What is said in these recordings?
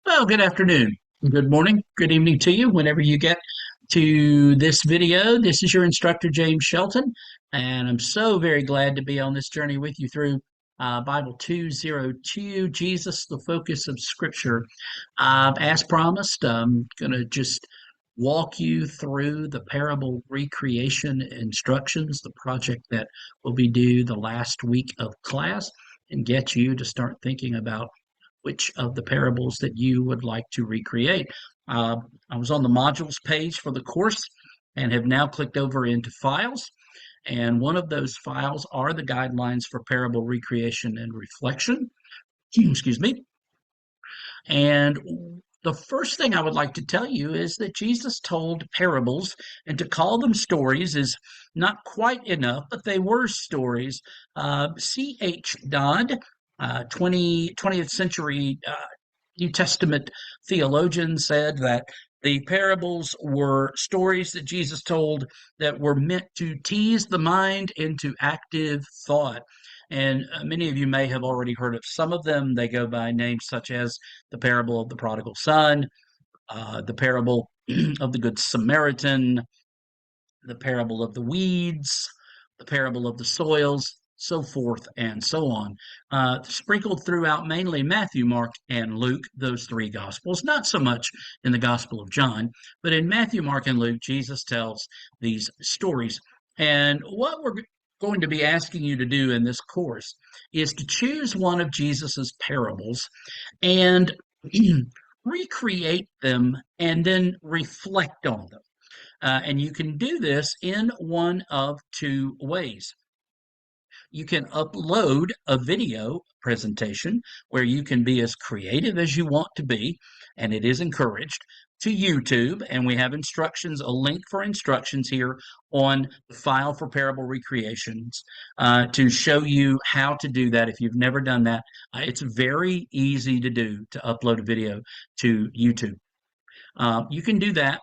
Well, good afternoon, good morning, good evening to you whenever you get to this video. This is your instructor, James Shelton, and I'm so very glad to be on this journey with you through Bible 202, Jesus, the focus of Scripture. As promised, I'm going to just walk you through the parable recreation instructions, the project that will be due the last week of class, and get you to start thinking about which of the parables that you would like to recreate. Uh, I was on the modules page for the course and have now clicked over into files. And one of those files are the guidelines for parable recreation and reflection. Excuse me. And the first thing I would like to tell you is that Jesus told parables, and to call them stories is not quite enough, but they were stories. C.H. Dodd, 20th century New Testament theologian, said that the parables were stories that Jesus told that were meant to tease the mind into active thought. And many of you may have already heard of some of them. They go by names such as the parable of the prodigal son, the parable of the Good Samaritan, the parable of the weeds, the parable of the soils, so forth and so on. Sprinkled throughout mainly Matthew, Mark, and Luke, those three gospels, not so much in the Gospel of John, but in Matthew, Mark, and Luke, Jesus tells these stories. And what we're going to be asking you to do in this course is to choose one of Jesus's parables and recreate them and then reflect on them. And you can do this in one of two ways. You can upload a video presentation where you can be as creative as you want to be, and it is encouraged, to YouTube. And we have instructions, a link for instructions here on the file for parable recreations to show you how to do that. If you've never done that, it's very easy to do, to upload a video to YouTube. You can do that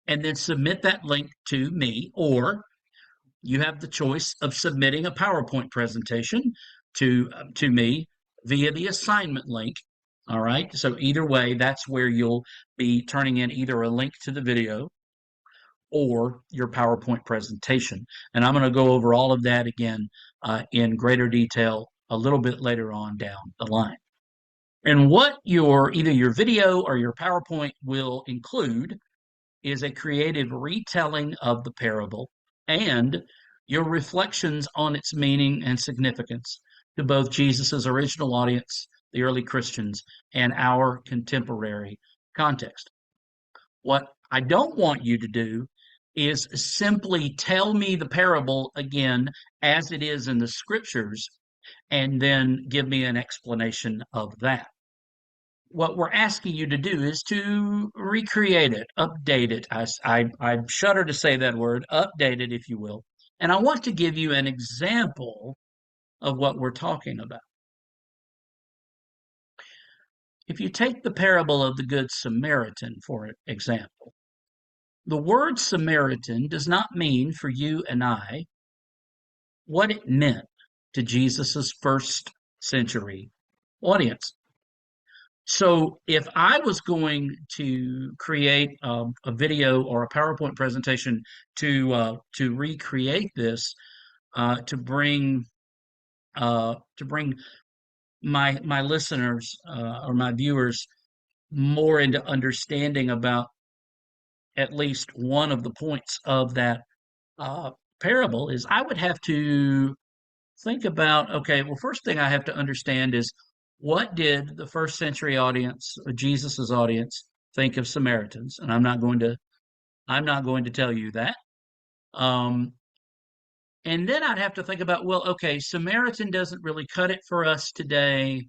and then submit that link to me, or you have the choice of submitting a PowerPoint presentation to me via the assignment link. All right. So either way, that's where you'll be turning in either a link to the video or your PowerPoint presentation. And I'm going to go over all of that again in greater detail a little bit later on down the line. And what either your video or your PowerPoint will include is a creative retelling of the parable and your reflections on its meaning and significance to both Jesus's original audience, the early Christians, and our contemporary context. What I don't want you to do is simply tell me the parable again as it is in the scriptures and then give me an explanation of that. What we're asking you to do is to recreate it, update it. I shudder to say that word, update it, if you will. And I want to give you an example of what we're talking about. If you take the parable of the Good Samaritan, for example, the word Samaritan does not mean for you and I what it meant to Jesus's first century audience. So if I was going to create a video or a PowerPoint presentation to recreate this, to bring my listeners or my viewers more into understanding about at least one of the points of that parable, is I would have to think about, okay, well, first thing I have to understand is, what did the first century audience, Jesus's audience, think of Samaritans? And I'm not going to tell you that. And then I'd have to think about, well, okay, Samaritan doesn't really cut it for us today.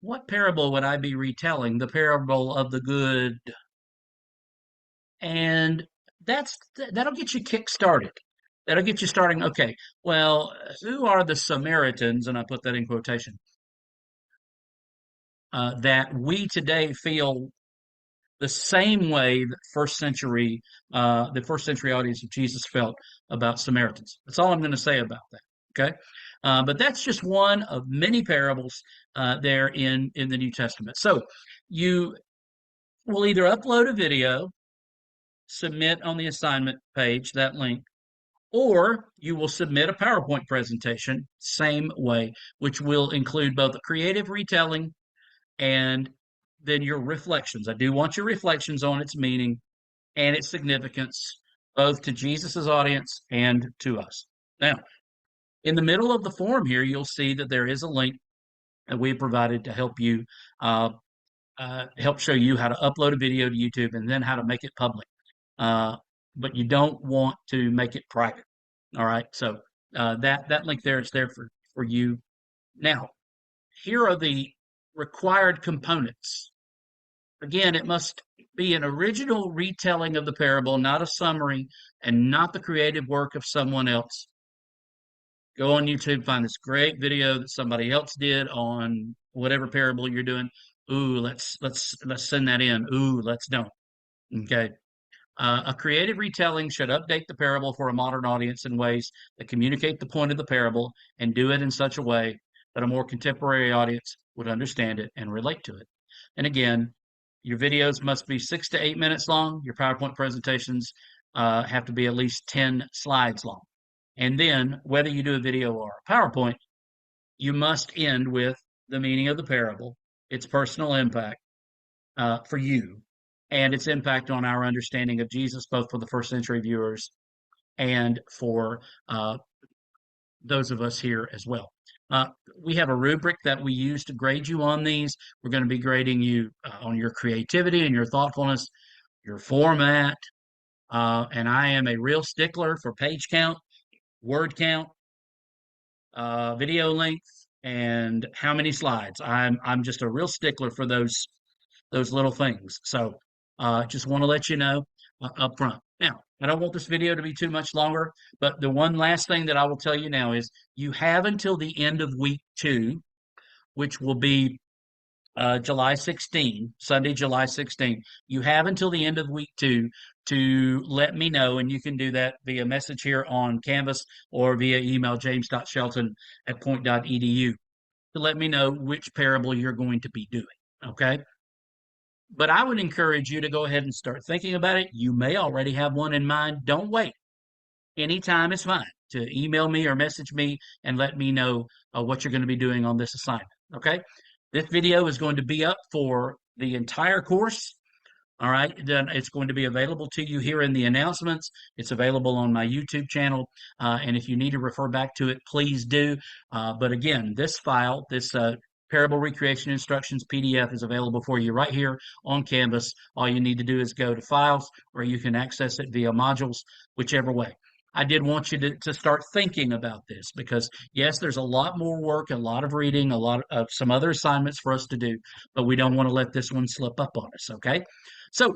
What parable would I be retelling? The parable of the good. And that'll get you kick started. That'll get you starting. Okay, well, who are the Samaritans? And I put that in quotation. That we today feel the same way that the first century audience of Jesus felt about Samaritans. That's all I'm going to say about that. Okay. But that's just one of many parables there in the New Testament. So you will either upload a video, submit on the assignment page, that link, or you will submit a PowerPoint presentation, same way, which will include both a creative retelling and then your reflections. I do want your reflections on its meaning and its significance, both to Jesus's audience and to us. Now, in the middle of the form here, you'll see that there is a link that we have provided to help you uh, help show you how to upload a video to YouTube and then how to make it public. Uh, but you don't want to make it private. All right. So that link there is there for you. Now, here are the required components. Again, it must be an original retelling of the parable, not a summary, and not the creative work of someone else. Go on YouTube, find this great video that somebody else did on whatever parable you're doing. Ooh, let's send that in. Ooh, let's don't. Okay. A creative retelling should update the parable for a modern audience in ways that communicate the point of the parable and do it in such a way that a more contemporary audience would understand it and relate to it. And again, your videos must be 6 to 8 minutes long. Your PowerPoint presentations have to be at least 10 slides long. And then, whether you do a video or a PowerPoint, you must end with the meaning of the parable, its personal impact for you, and its impact on our understanding of Jesus, both for the first century viewers and for those of us here as well. We have a rubric that we use to grade you on these. We're going to be grading you on your creativity and your thoughtfulness, your format, and I am a real stickler for page count, word count, video length, and how many slides. I'm just a real stickler for those little things. So just want to let you know up front. Now, I don't want this video to be too much longer, but the one last thing that I will tell you now is you have until the end of week 2, which will be July 16, Sunday, July 16. You have until the end of week 2 to let me know, and you can do that via message here on Canvas or via email james.shelton@point.edu to let me know which parable you're going to be doing. Okay. But I would encourage you to go ahead and start thinking about it. You may already have one in mind. Don't wait. Anytime is fine to email me or message me and let me know what you're going to be doing on this assignment. Okay. This video is going to be up for the entire course. All right, then it's going to be available to you here in the announcements. It's available on my YouTube channel, and if you need to refer back to it, please do. But again, this file, this Parable Recreation Instructions PDF is available for you right here on Canvas. All you need to do is go to Files, or you can access it via modules, whichever way. I did want you to start thinking about this because, yes, there's a lot more work, a lot of reading, a lot of some other assignments for us to do, but we don't want to let this one slip up on us, okay? So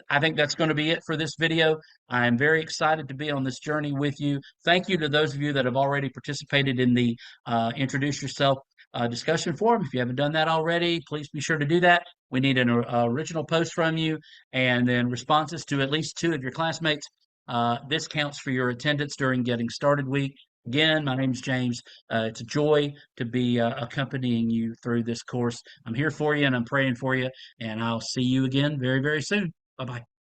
I think that's going to be it for this video. I am very excited to be on this journey with you. Thank you to those of you that have already participated in the Introduce Yourself discussion forum. If you haven't done that already, please be sure to do that. We need an original post from you and then responses to at least 2 of your classmates. This counts for your attendance during Getting Started Week. Again, my name is James. It's a joy to be accompanying you through this course. I'm here for you and I'm praying for you, and I'll see you again very, very soon. Bye bye.